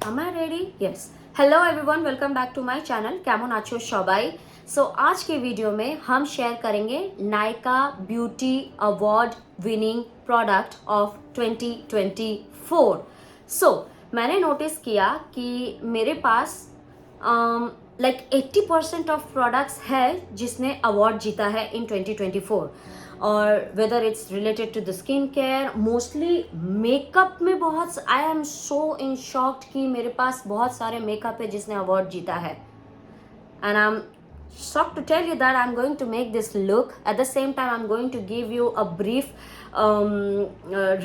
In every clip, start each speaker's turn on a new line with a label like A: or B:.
A: Am I ready? Yes. Hello everyone, welcome back to my channel. কেমন আছো সবাই? So आज के वीडियो में हम शेयर करेंगे Nykaa beauty award winning product of 2024. So मैंने नोटिस किया कि मेरे पास लाइक 80% ऑफ प्रोडक्ट्स है जिसने अवार्ड जीता है इन 2024. और whether it's related to the skin care, mostly makeup में बहुत, I am so in shocked कि मेरे पास बहुत सारे मेकअप है जिसने अवार्ड जीता है. And I'm shocked to tell you that I'm going to make this look. At the same time, I'm going to give you a brief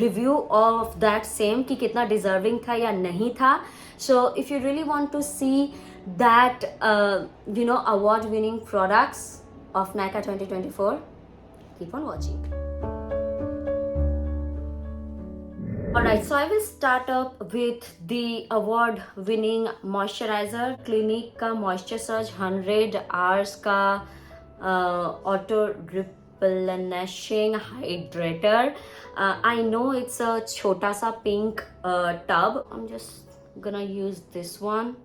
A: review of that same कि कितना deserving था या नहीं था. So if you really want to see that award winning products of Nykaa 2024, keep on watching. Alright, so I will start up with the award winning moisturizer, Clinique का Moisture Surge 100 hours का auto replenishing hydrator. I know it's a छोटा सा pink tub. I'm just gonna use this one.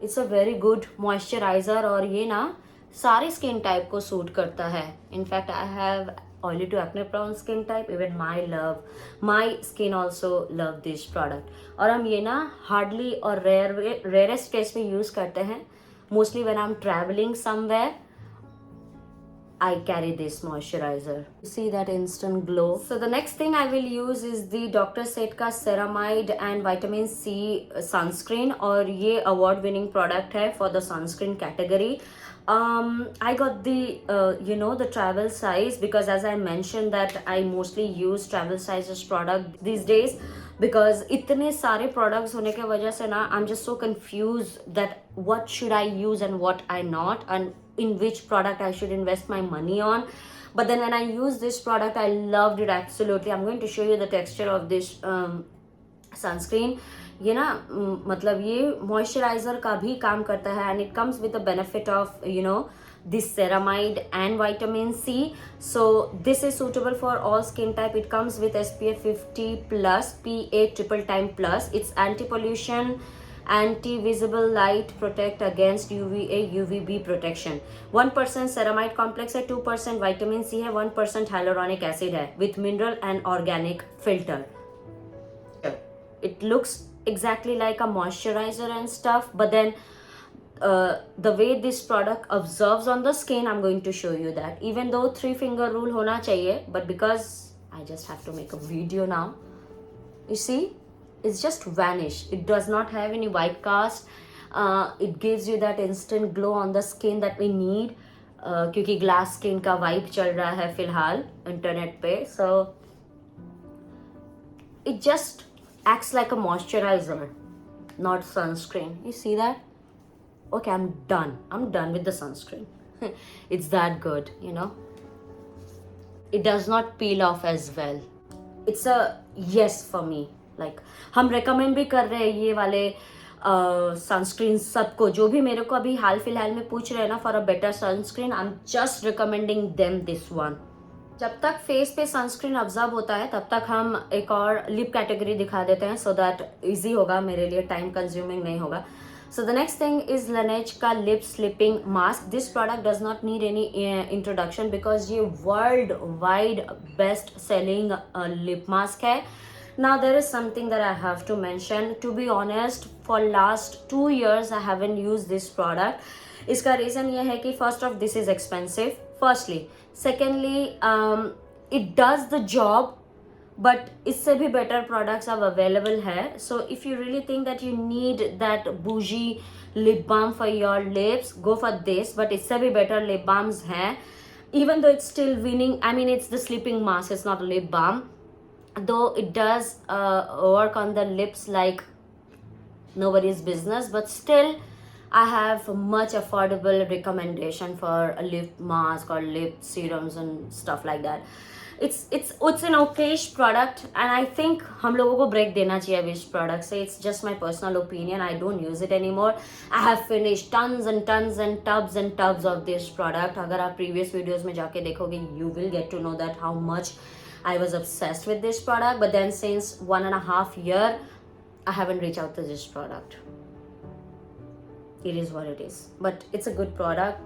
A: It's a very good moisturizer और ये ना सारे skin type को suit करता है. In fact I have oily to acne prone skin type. Even my skin also love this product. और हम ये ना hardly और rarest case में use करते हैं. Mostly when I'm traveling somewhere, I carry this moisturizer. See that instant glow. So the next thing I will use is the Dr. Setka Ceramide and Vitamin C sunscreen. और ये award winning product है for the sunscreen category. I got the travel size because as I mentioned that I mostly use travel sizes product these days because इतने सारे products होने के वजह से ना I'm just so confused that what should I use and what I not and in which product I should invest my money on. But then when I use this product, I loved it absolutely. I'm going to show you the texture of this sunscreen. ये ना मतलब ये moisturiser का भी काम करता है and it comes with the benefit of this ceramide and vitamin C. So this is suitable for all skin type. It comes with SPF 50 plus PA triple time plus. It's anti-pollution, anti-visible light, protect against UVA UVB protection. 1% ceramide complex है, 2% vitamin C है, 1% hyaluronic acid है with mineral and organic filter. It looks exactly like a moisturizer and stuff, but then the way this product absorbs on the skin, I'm going to show you that. Even though 3-finger rule होना चाहिए, but because I just have to make a video now, you see, it's just vanished. It does not have any white cast. It gives you that instant glow on the skin that we need. क्योंकि glass skin का vibe चल रहा है फिलहाल internet पे, so it just acts like a moisturizer, not sunscreen. You see that? Okay, I'm done with the sunscreen. It's that good, it does not peel off as well. It's a yes for me. Like हम recommend भी कर रहे हैं ये वाले sunscreen सबको, जो भी मेरे को अभी हाल फिलहाल में पूछ रहे हैं ना for a better sunscreen, I'm just recommending them this one. जब तक फेस पे सनस्क्रीन ऑब्जर्व होता है तब तक हम एक और लिप कैटेगरी दिखा देते हैं सो दैट इजी होगा मेरे लिए, टाइम कंज्यूमिंग नहीं होगा. So the next thing is Laneige का lip slipping mask. This product does not need any introduction because ये world wide best selling lip mask है. Now there is something that I have to mention. To be honest, for last 2 years I haven't used this product. इसका reason ये है कि first off this is expensive, firstly. Secondly, it does the job, but इससे भी better products अब available है. So if you really think that you need that bougie lip balm for your lips, go for this. But इससे भी better lip balms हैं. Even though it's still winning, I mean it's the sleeping mask, it's not a lip balm. Though it does work on the lips like nobody's business, but still I have much affordable recommendation for a lip mask or lip serums and stuff like that. It's an okayish product and I think हम लोगों को break देना चाहिए अब इस product से. It's just my personal opinion. I don't use it anymore. I have finished tons and tons and tubs of this product. अगर आप previous videos में जाके देखोगे, you will get to know that how much I was obsessed with this product. But then since 1.5 years I haven't reached out to this product. It is what it is, but it's a good product.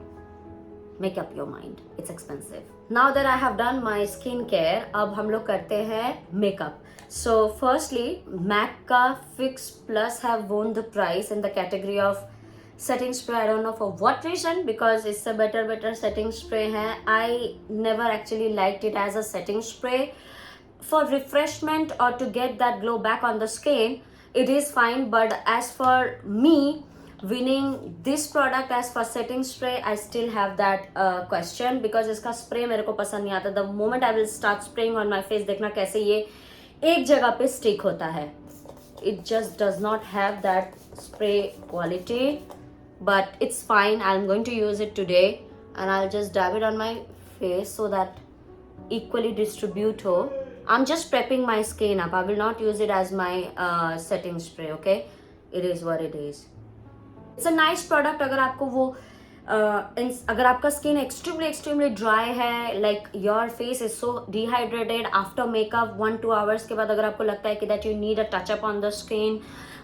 A: Make up your mind, it's expensive. Now that I have done my skincare, अब हम लोग करते हैं makeup. So firstly, MAC का Fix Plus have won the prize in the category of setting spray. I don't know for what reason, because it's a better setting spray है. I never actually liked it as a setting spray. For refreshment or to get that glow back on the skin, it is fine, but as for me, winning this product as for setting spray, I still have that question, because इसका spray मेरे को पसंद नहीं आता. The moment I will start spraying on my face, देखना कैसे ये एक जगह पे stick होता है. It just does not have that spray quality, but it's fine. I'm going to use it today and I'll just dab it on my face so that equally distribute हो. I'm just prepping my skin up. I will not use it as my setting spray, okay? It is what it is. It's a nice product अगर आपको वो अगर आपका skin extremely dry है, like your face is so dehydrated after makeup 1-2 hours के बाद, अगर आपको लगता है कि that you need a touchup on the skin,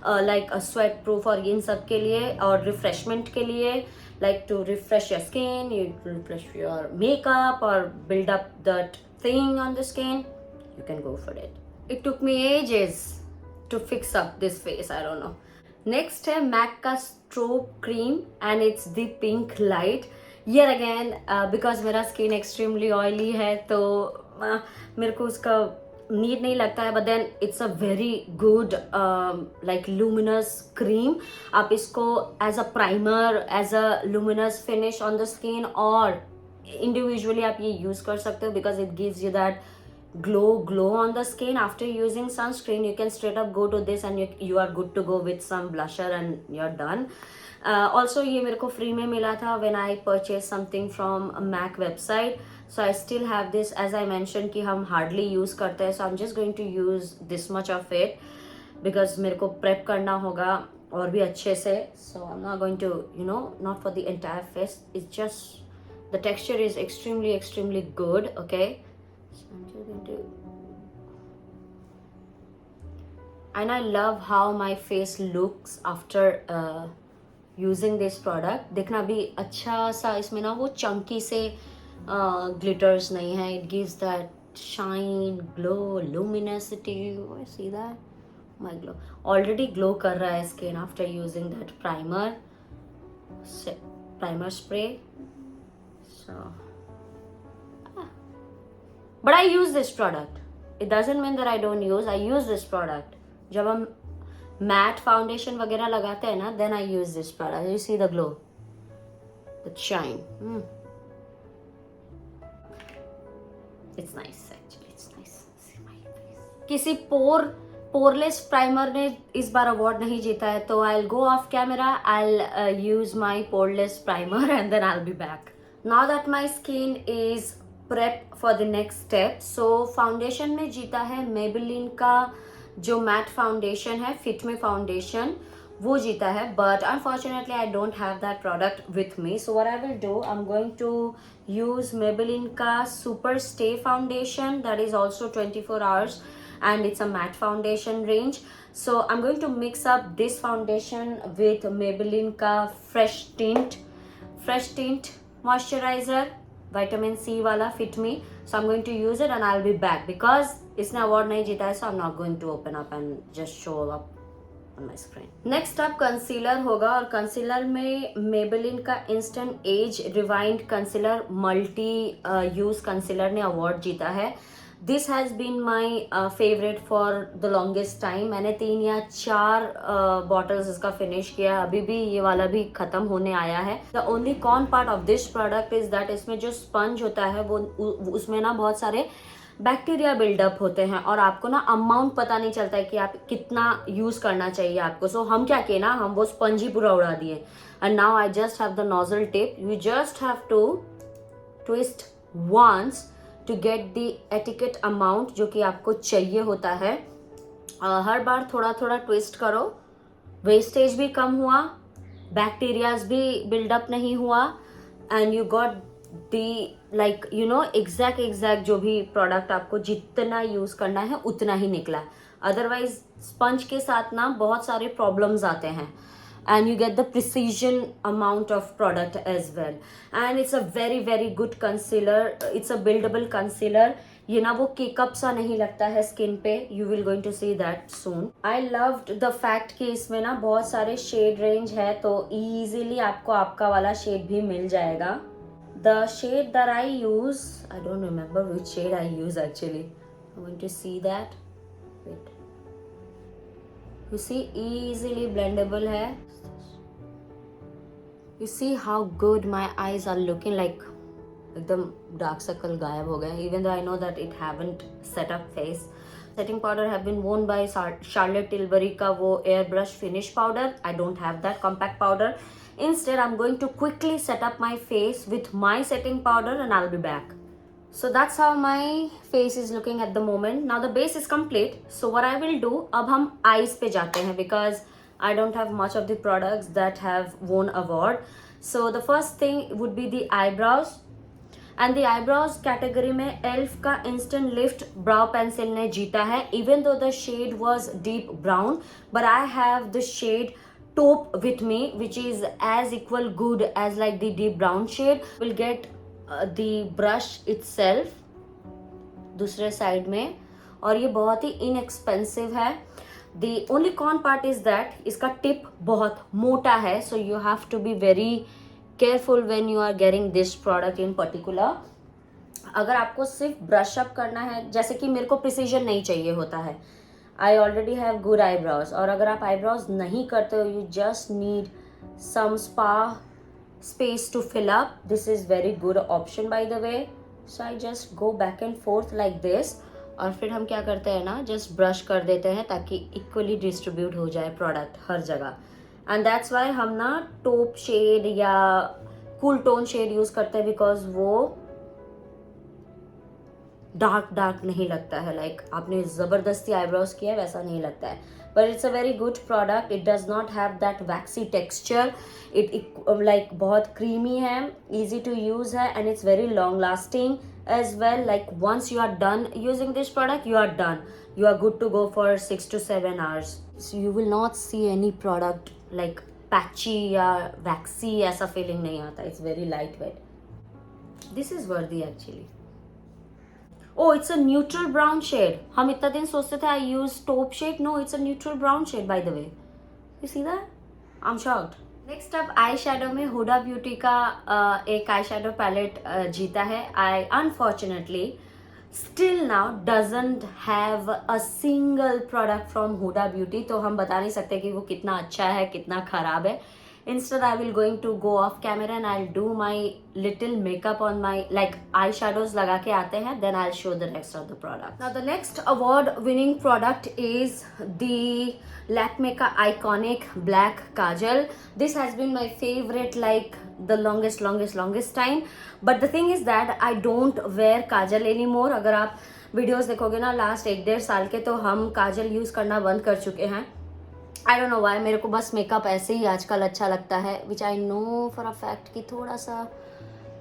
A: like a sweat proof और इन सब के लिए और रिफ्रेशमेंट के लिए, like to refresh your skin, you refresh your makeup और build up that thing on the skin, you can go for it. It took me ages to fix up this face, I don't know. Next है MAC का strobe cream and it's the pink light. Yet again, because मेरा skin extremely oily है तो मेरे को उसका need नहीं लगता है, but then it's a very good like luminous cream. आप इसको as a primer, as a luminous finish on the skin और individually आप ये use कर सकते हो, because it gives you that glow on the skin. After using sunscreen, you can straight up go to this and you are good to go with some blusher and you're done. Also ये मेरे को free में मिला था when I purchased something from MAC website, so I still have this. As I mentioned कि हम hardly use करते हैं, so I'm just going to use this much of it because मेरे को prep करना होगा और भी अच्छे से. So I'm not going to, not for the entire face. It's just the texture is extremely good, okay? So I'm just going to, and I love how my face looks after using this product. देखना भी अच्छा सा इसमें ना वो चंकी से glitters नहीं है. It gives that shine, glow, luminosity. I see that my glow already glow कर रहा है skin after using that primer spray. So but I use this product. It doesn't mean that I don't use. I use this product. जब हम matte foundation वगैरह लगाते हैं ना, then I use this product. You see the glow, the shine. It's nice actually. It's nice. See my face. किसी poreless primer ने इस बार award नहीं जीता है, तो I'll go off camera. I'll use my poreless primer and then I'll be back. Now that my skin is prep for the next step, so foundation में जीता है Maybelline का जो matte foundation है, Fit Me foundation, वो जीता है. But unfortunately I don't have that product with me, so what I will do, I'm going to use Maybelline का Super Stay foundation, that is also 24 hours and it's a matte foundation range. So I'm going to mix up this foundation with Maybelline का Fresh Tint moisturizer, vitamin C वाला Fit Me. So I'm going to use it and I'll be back, because इसने award नहीं जीता है, so I'm not going to open up and just show up on my screen. Next up concealer होगा, और concealer में Maybelline का Instant Age Rewind Concealer Multi Use Concealer ने award जीता है. This has been my favorite for the longest time. मैंने 3 या 4 bottles इसका finish किया, अभी भी ये वाला भी ख़त्म होने आया है. The only con part of this product is that इसमें जो sponge होता है वो उसमें ना बहुत सारे बैक्टीरिया बिल्डअप होते हैं और आपको ना अमाउंट पता नहीं चलता है कि आप कितना यूज़ करना चाहिए आपको. सो हम क्या किए ना, हम वो स्पंज ही पूरा उड़ा दिए. And now I just have the nozzle tip. You just have to twist once to get the adequate amount जो कि आपको चाहिए होता है. हर बार थोड़ा थोड़ा ट्विस्ट करो, वेस्टेज भी कम हुआ, बैक्टीरियाज भी बिल्डअप नहीं हुआ, and you got the exact जो भी प्रोडक्ट आपको जितना यूज़ करना है उतना ही निकला. अदरवाइज स्पंज के साथ ना बहुत सारे प्रॉब्लम्स आते हैं, and you get the precision amount of product as well. And it's a very very good concealer. It's a buildable concealer. ये ना वो केकअप सा नहीं लगता है स्किन पे. You will going to see that soon. I loved the fact कि इसमें ना बहुत सारे शेड रेंज है, तो इजीली आपको आपका वाला शेड भी मिल जाएगा. The shade that I use, I don't remember which shade I use actually. I want to see that. Wait, you see easily blendable है. You see how good my eyes are looking, like एकदम dark circle गायब हो गए. Even though I know that it haven't set up face. Setting powder have been worn by Charlotte Tilbury का वो airbrush finish powder. I don't have that compact powder. Instead, I'm going to quickly set up my face with my setting powder and I'll be back. So that's how my face is looking at the moment. Now the base is complete. So what I will do, अब हम eyes पे जाते हैं because I don't have much of the products that have won award. So the first thing would be the eyebrows. And the eyebrows category में ELF का Instant Lift Brow Pencil ने जीता है. Even though the shade was deep brown, but I have the shade taupe with me, which is as equal good as like the deep brown shade. Will get the brush itself दूसरे side में, और ये बहुत ही inexpensive है. The only con part is that इसका tip बहुत मोटा है, so you have to be very careful when you are getting this product in particular. अगर आपको सिर्फ ब्रश अप करना है, जैसे कि मेरे को प्रिसीजन नहीं चाहिए होता है, I already have good eyebrows, और अगर आप आईब्रोज नहीं करते हो, you just need some spa space to fill up, this is very good option by the way. So I just go back and forth like this, और फिर हम क्या करते हैं ना, जस्ट ब्रश कर देते हैं ताकि इक्वली डिस्ट्रीब्यूट हो जाए प्रोडक्ट हर जगह. एंड दैट्स वाई हम ना टॉप शेड या कूल टोन शेड यूज करते हैं, बिकॉज वो डार्क डार्क नहीं लगता है. लाइक आपने ज़बरदस्ती आईब्रोज किया है वैसा नहीं लगता है. But it's a very good product. It does not have that vaccine texture. It like बहुत क्रीमी है, ईजी टू यूज है, and it's very long lasting as well. Like once you are done using this product, you are done. You are good to go for 6 to 7 hours. So you will not see any product like patchy या waxy, ऐसा feeling नहीं आता. It's very lightweight. This is worthy actually. Oh, it's a neutral brown shade. हम इतना दिन सोचते थे I use taupe shade. No, it's a neutral brown shade by the way. You see that? I'm shocked. Next up eye shadow में Hooda beauty का एक eye shadow palette जीता है. I unfortunately still now doesn't have a single product from Huda Beauty, तो हम बता नहीं सकते कि वो कितना अच्छा है कितना खराब है. Instead, I will going to go off camera and I'll do my little makeup on my like eyeshadows लगा के आते हैं. Then I'll show the rest of the product. Now the next award-winning product is the Lakme का iconic black kajal. This has been my favorite like the longest time. But the thing is that I don't wear kajal anymore. अगर आप videos देखोगे ना last 1-1.5 साल के, तो हम काजल use करना बंद कर चुके हैं. आई डोंट नो वाई, मेरे को बस मेकअप ऐसे ही आजकल अच्छा लगता है, which I know for a fact कि थोड़ा सा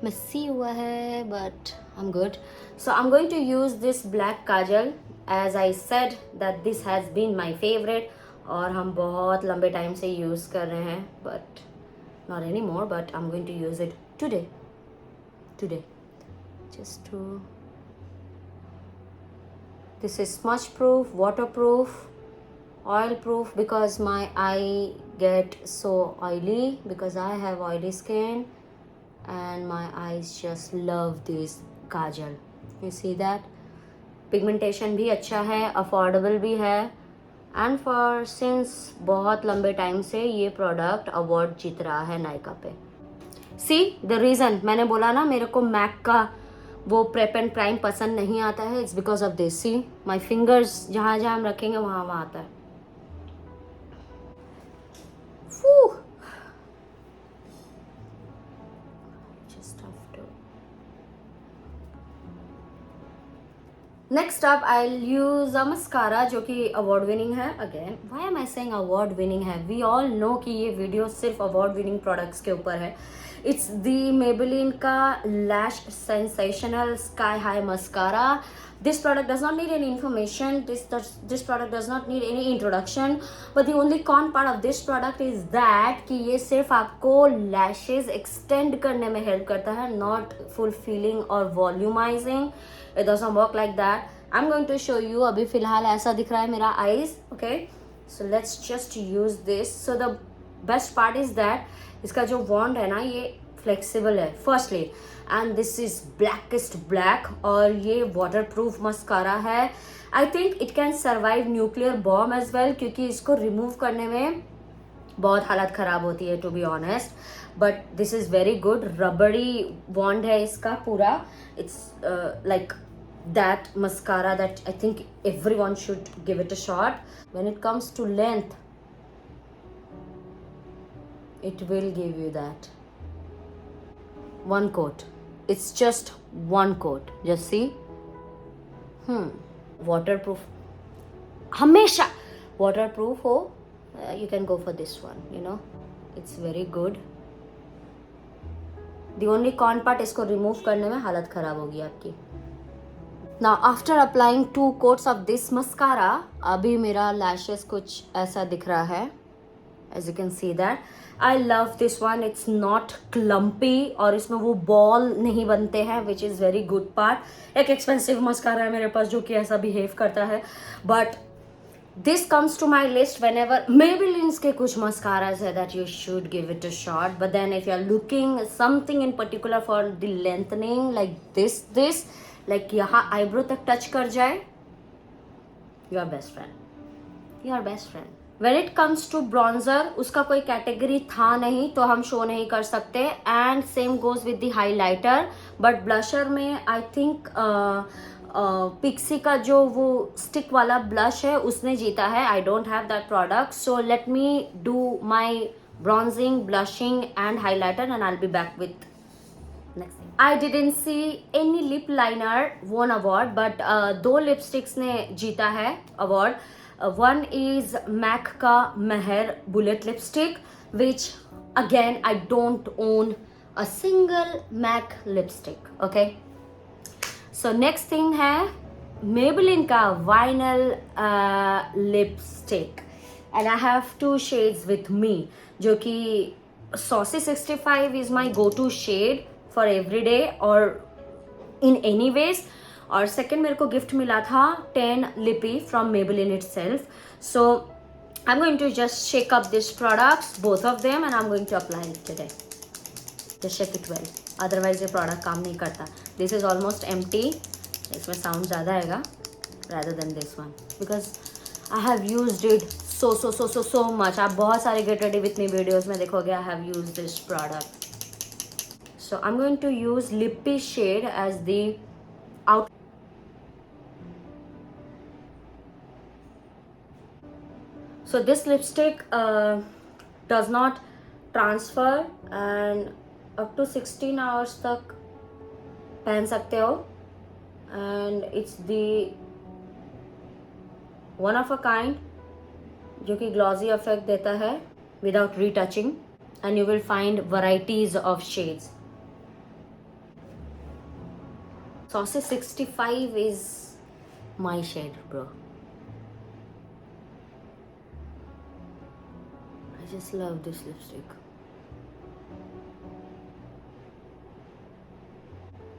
A: मेसी हुआ है, but I am good. So I am going to use this black kajal. As I said that this has been my favourite, और हम बहुत लंबे टाइम से यूज़ कर रहे हैं, but not any more. But I am going to use it today just to. This is smudge proof, water proof, oil proof, because my eye get so oily because I have oily skin and my eyes just love this kajal. You see that? Pigmentation भी अच्छा है, affordable भी है, and for since बहुत लंबे time से ये product award जीत रहा है नायका पे. See the reason, मैंने बोला ना मेरे को मैक का वो प्रेप एंड प्राइम पसंद नहीं आता है. It's because of this. See my fingers जहाँ जहाँ हम रखेंगे वहाँ आता है. Next up I use a mascara जो कि अवार्ड विनिंग है. Again why am I saying award winning है? वी ऑल नो कि ये वीडियो सिर्फ अवार्ड विनिंग प्रोडक्ट्स के ऊपर है. इट्स दी मेबेलिन का lash sensational sky high mascara. This product does not need any information. This product does not need any introduction. But the only con part of this product is that कि ये सिर्फ आपको lashes extend करने में help करता है, not fulfilling or volumizing. It does not work like that. I'm going to show you. अभी फिलहाल ऐसा दिख रहा है मेरा eyes. Okay, so let's just use this. So the best part is that इसका जो wand है ना, ये flexible है firstly, and this is blackest black, और ये waterproof mascara है. I think it can survive nuclear bomb as well, क्योंकि इसको remove करने में बहुत हालत ख़राब होती है to be honest. But this is very good. rubbery wand है इसका पूरा. It's like that mascara that I think everyone should give it a shot. When it comes to length, it will give you that. One coat. It's just one coat. Just see. Waterproof. हमेशा waterproof हो. You can go for this one. You know, it's very good. The only con part, इसको remove करने में हालत खराब होगी आपकी. Now after applying 2 coats of this mascara, अभी मेरा lashes कुछ ऐसा दिख रहा है. As you can see that. I love this one. It's not clumpy और इसमें वो ball नहीं बनते हैं, which is very good part. एक expensive mascara है मेरे पास जो कि ऐसा behave करता है, but this comes to my list whenever Maybelline's के कुछ mascaras है that you should give it a shot. But then if you are looking something in particular for the lengthening like this like यहाँ eyebrow तक touch कर जाए, your best friend. Your best friend. When it comes to bronzer, उसका कोई category था नहीं तो हम शो नहीं कर सकते, and same goes with the highlighter. But blusher में आई थिंक पिक्सी का जो वो स्टिक वाला ब्लश है उसने जीता है. आई don't have that product, so let me do my bronzing, blushing and highlighter and I will be back with next thing. I didn't see any lip liner won award, but 2 lipsticks ने जीता है award. One is MAC का Meher Bullet Lipstick, which again I don't own a single MAC lipstick. Okay. So next thing है Maybelline का Vinyl Lipstick, and I have 2 shades with me, जो कि Saucy 65 is my go-to shade for everyday or in any ways. और second मेरे को gift मिला था 10 लिपी from Maybelline itself. So I'm going to just shake up these products, both of them, and I'm going to apply it today. Just shake it well, otherwise ये product काम नहीं करता. This is almost empty. इसमें sound ज़्यादा आएगा rather than this one because I have used it so much. आप बहुत सारे Get Ready With Me videos में देखोगे I have used this product. So I'm going to use Lippy shade as the out. So this lipstick does not transfer and up to 16 hours तक पहन सकते हो, and it's the one of a kind जो कि glossy effect देता है without retouching, and you will find varieties of shades. Saucy 65 is my shade, bro. I just love this lipstick.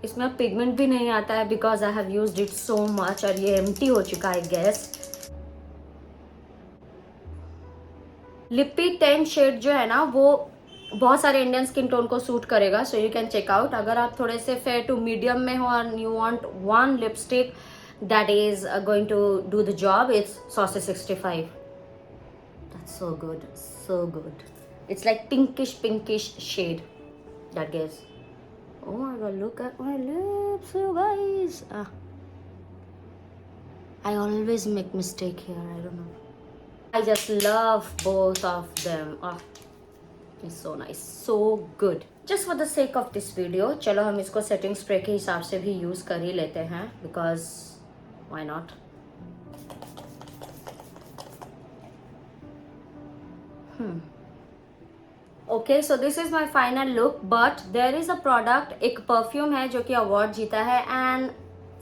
A: इसमें pigment भी नहीं आता है because I have used it so much, और ये empty हो चुका है I guess. लिपी 10 शेड जो है ना वो बहुत सारे इंडियन स्किन टोन को सूट करेगा, so you can check out. अगर आप थोड़े से फेयर टू मीडियम में हो and you want one lipstick that is going to do the job, it's Saucy 65. That's so good, so good. It's like pinkish shade that gives. Oh my god, look at my lips, you guys. I always make mistake here, I don't know. I just love both of them. It's so nice, so good. Just for the sake of this video, चलो हम इसको setting spray के हिसाब से भी use कर ही लेते हैं because why not? Okay, so this is my final look, but there is a product, एक परफ्यूम है जो कि अवार्ड जीता है, and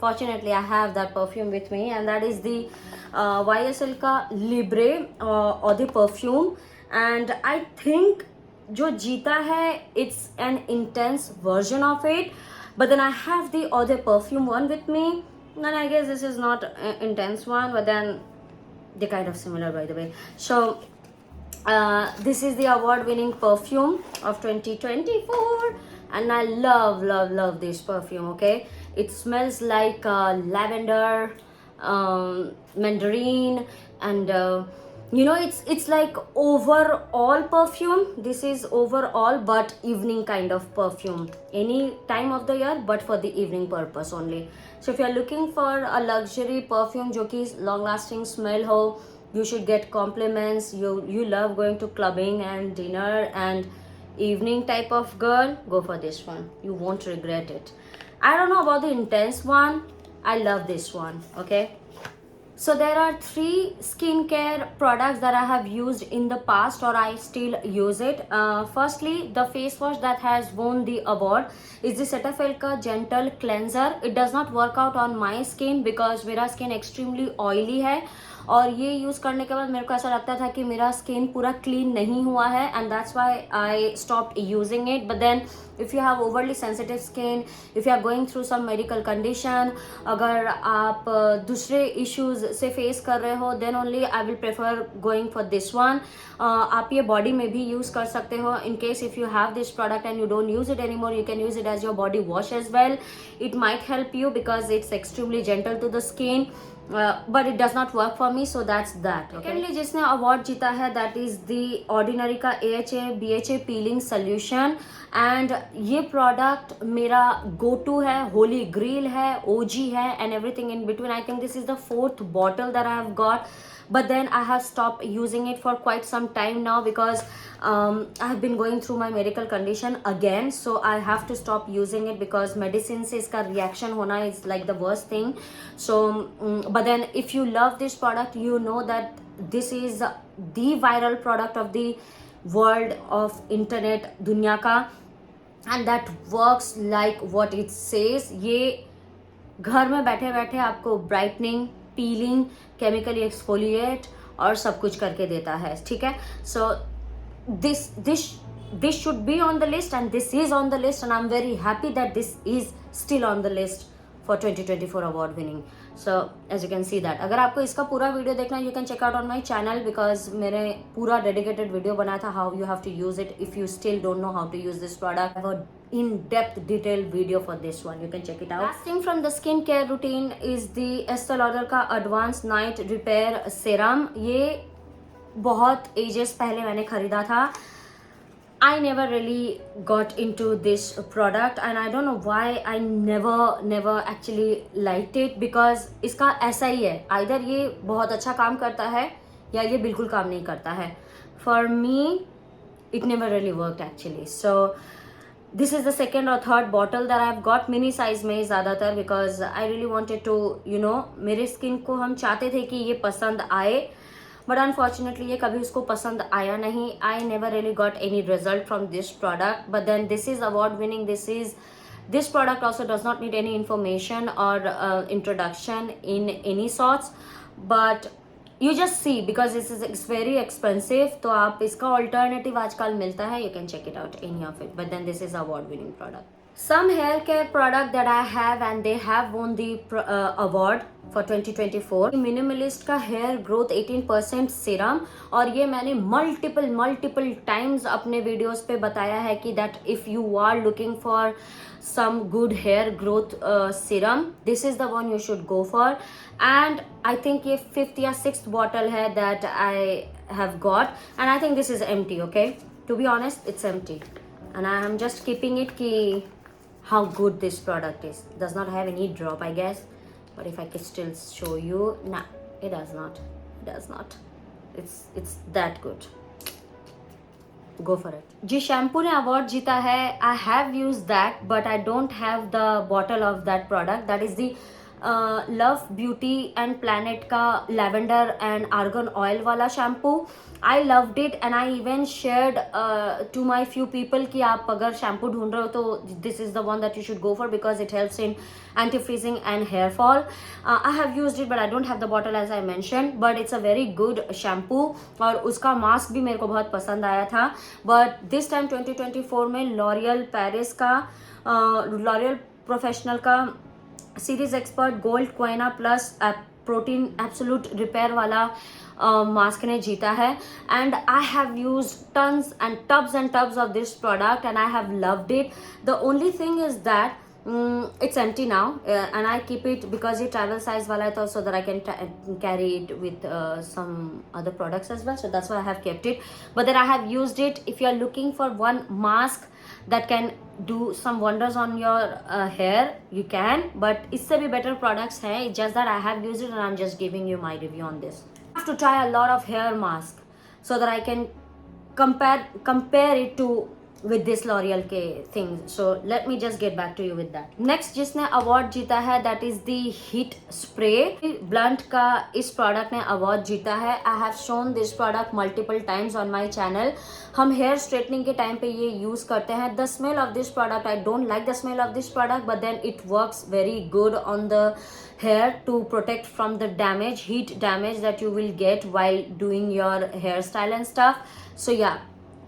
A: fortunately I have that perfume with me, and that is the YSL का Libre or the perfume. And I think जो जीता है it's an intense version of it, but then I have the other perfume one with me, and I guess this is not an intense one, but then they're kind of similar by the way. So this is the award winning perfume of 2024, and I love this perfume. Okay, it smells like lavender, mandarin, and it's like overall perfume. This is overall but evening kind of perfume, any time of the year but for the evening purpose only. So if you're looking for a luxury perfume जो कि long lasting smell हो, you should get compliments, you love going to clubbing and dinner and evening type of girl, go for this one. You won't regret it. I don't know about the intense one. I love this one. Okay, so there are 3 skincare products that I have used in the past, or I still use it. Firstly, the face wash that has won the award is the Cetaphil का Gentle Cleanser. It does not work out on my skin because मेरा skin extremely oily है, और ये use करने के बाद मेरे को ऐसा लगता था कि मेरा स्किन पूरा क्लीन नहीं हुआ है, and that's why I stopped using it. But then if you have overly sensitive skin, if you are going through some medical condition, अगर आप दूसरे इश्यूज से फेस कर रहे हो, then only I will prefer going for this one. आप ये body में भी यूज़ कर सकते हो. In case if you have this product and you don't use it any more, you can use it as your body wash as well. It might help you because it's extremely gentle to the skin. But it does not work for me, so that's that. Secondly, जिसने award जीता है that is the Ordinary का AHA BHA peeling solution, and ये product मेरा go to है, Holi grill है, OG है, and everything in between. I think this is the 4th bottle that I have got, but then I have stopped using it for quite some time now because I have been going through my medical condition again, so I have to stop using it because medicine से इसका reaction होना is like the worst thing. So but then if you love this product, you know that this is the viral product of the world of internet दुनिया का, and that works like what it says. ये घर में बैठे बैठे आपको brightening, piling, chemically exfoliate और सब कुछ करके देता है. ठीक है, सो this should be on the list, and this is on the list, and I'm very happy that this is still on the list for 2024 award winning. So as you can see that, अगर आपको इसका पूरा video देखना, you can check out on my channel because मैंने पूरा dedicated video बनाया था how you have to use it. If you still don't know how to use this product, I have a in-depth detailed video for this one. You can check it out. Last thing from the skincare routine is the Estee Lauder का Advanced Night Repair Serum. ये बहुत ages पहले मैंने खरीदा था. I never really got into this product, and I don't know why I never actually liked it because इसका ऐसा ही है, either ये बहुत अच्छा काम करता है या ये बिल्कुल काम नहीं करता है. For me, it never really worked actually. So this is the 2nd or 3rd bottle that I've got, mini size में ज़्यादातर, because I really wanted to, मेरे स्किन को हम चाहते थे कि ये पसंद आए, बट अनफॉर्चुनेटली ये कभी उसको पसंद आया नहीं. I never really got any result from this product, but then this is award winning. This product also does not need any information or introduction in any sorts, but you just see because it's very expensive. तो आप इसका alternative आजकल मिलता है, you can check it out, any of it. But then this is award winning product. Some hair care product that I have and they have won the award for 2024. Minimalist का hair growth 18% serum, और ये मैंने multiple times अपने videos पे बताया है कि that if you are looking for some good hair growth serum, this is the one you should go for. And I think ये 5th या 6th bottle है that I have got, and I think this is empty. Okay, to be honest, it's empty, and I am just keeping it कि how good this product is. Does not have any drop, I guess, but if I could still show you, nah, it does not. It's that good. Go for it. जी shampoo ने award जीता है, I have used that, but I don't have the bottle of that product. That is the Love Beauty and Planet का lavender and argan oil वाला shampoo. I loved it and I even shared to my few people कि आप अगर shampoo ढूंढ रहे हो तो this is the one that you should go for because it helps in anti freezing and hair fall. I have used it but I don't have the bottle as I mention, but it's a very good shampoo. और उसका mask भी मेरे को बहुत पसंद आया था. But this time 2024 में लॉरियल पेरिस का लॉरियल प्रोफेशनल का series expert gold quinoa plus protein absolute repair वाला मास्क ने जीता है. And I have use tons and tubs of this product and I have loved it. The only thing is that it's empty now, and I keep it because ये travel size वाला है तो so that I can carry it with some other products as well, so that's why I have kept it. But then I have used it. If you are looking for one mask that can do some wonders on your hair, you can, but इससे भी better products हैं. It's just that I have used it and I'm just giving you my review on this. I have to try a lot of hair mask so that I can compare it to with this L'Oreal के things. So let me just get back to you with that. Next जिसने award जीता है that is the Heat Spray. Blunt का इस product ने award जीता है. I have shown this product multiple times on my channel. हम hair straightening के time पे ये use करते हैं. The smell of this product, I don't like the smell of this product, but then it works very good on the hair to protect from the damage, heat damage that you will get while doing your hairstyle and stuff. So yeah,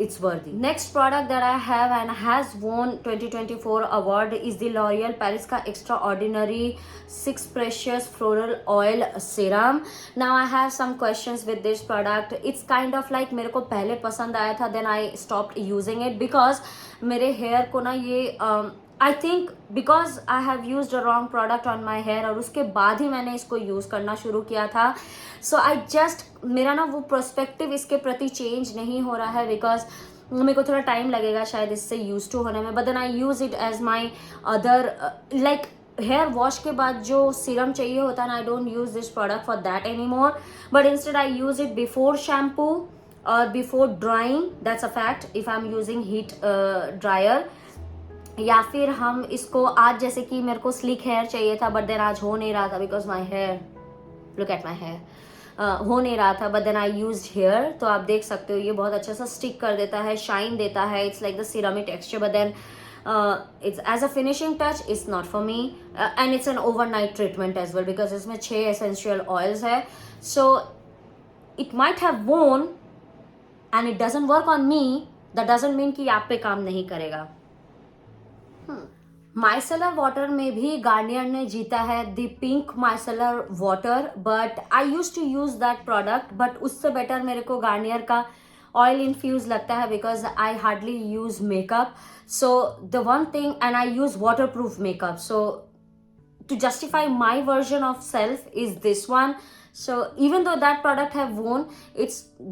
A: it's worthy. Next product that I have and has won 2024 award is the L'Oreal Paris का Extraordinary 6 Precious Floral Oil Serum. Now I have some questions with this product. It's kind of like मेरे को पहले पसंद आया था, then I stopped using it because मेरे hair को ना ये I think because I have used a wrong product on my hair और उसके बाद ही मैंने इसको यूज़ करना शुरू किया था. So I just मेरा ना वो पर्सपेक्टिव इसके प्रति चेंज नहीं हो रहा है बिकॉज मेरे को थोड़ा टाइम लगेगा शायद इससे यूज टू होने में. But then I use it as my other like hair wash के बाद जो सीरम चाहिए होता है ना, I don't use this product for that any more, but instead I use it before shampoo और before drying. That's a fact if I am using heat dryer. या फिर हम इसको आज जैसे कि मेरे को स्लिक हेयर चाहिए था बट देन आज हो नहीं रहा था because my hair, look at my hair, हो नहीं रहा था. But then I used hair. तो आप देख सकते हो ये बहुत अच्छा सा स्टिक कर देता है, शाइन देता है. It's like the serumy texture but then it's as a finishing touch it's not for me, and it's an overnight treatment as well because इसमें 6 essential oils है. So it might have won and it doesn't work on me, that doesn't mean कि आप पे काम नहीं करेगा. Micellar water में भी गार्नियर ने जीता है the pink micellar water, but I use to use that product. But उससे बेटर मेरे को गार्नियर का ऑयल इन्फ्यूज लगता है because I hardly use makeup. So the one thing, and I use water proof makeup, so to justify my version of self is this one. So even though that product have won,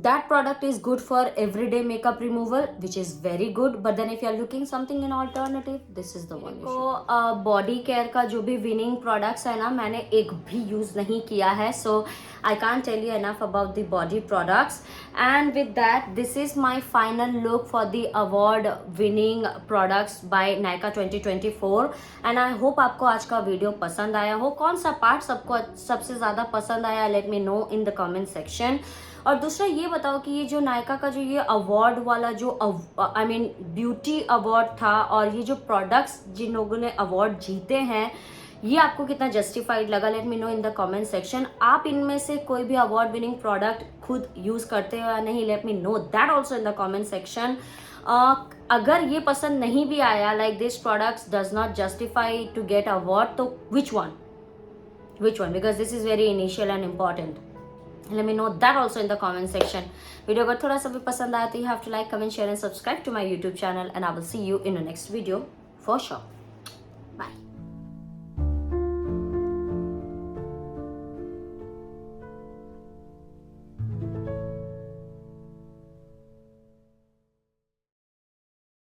A: that product is good for everyday makeup removal, which is very good. But then if you are looking something in alternative, this is the one. तो body care का जो भी winning products है ना, मैंने एक भी use नहीं किया है. So I can't tell you enough about the body products. And with that, this is my final look for the award winning products by Nykaa 2024. And I hope आपको आज का वीडियो पसंद आया हो. कौन सा पार्ट सबको सबसे ज़्यादा पसंद आया, late me know in the comment section. और दूसरा ये बताओ कि ये जो नायका का जो ये अवार्ड वाला जो आई मीन ब्यूटी अवार्ड था और ये जो प्रोडक्ट्स जिन लोगों ने अवार्ड जीते हैं, ये आपको कितना जस्टिफाइड लगा, let me know in the comment section. आप इनमें से कोई भी अवार्ड विनिंग प्रोडक्ट खुद यूज करते हो या नहीं, let me know that also in the comment section. अगर ये पसंद नहीं भी आया, like this products does not justify to get award, तो which one, because this is very initial and important. Let me know that also in the comment section. Video अगर थोड़ा सा भी पसंद आया तो you have to like, comment, share and subscribe to my YouTube channel, and I will see you in the next video for sure. Bye.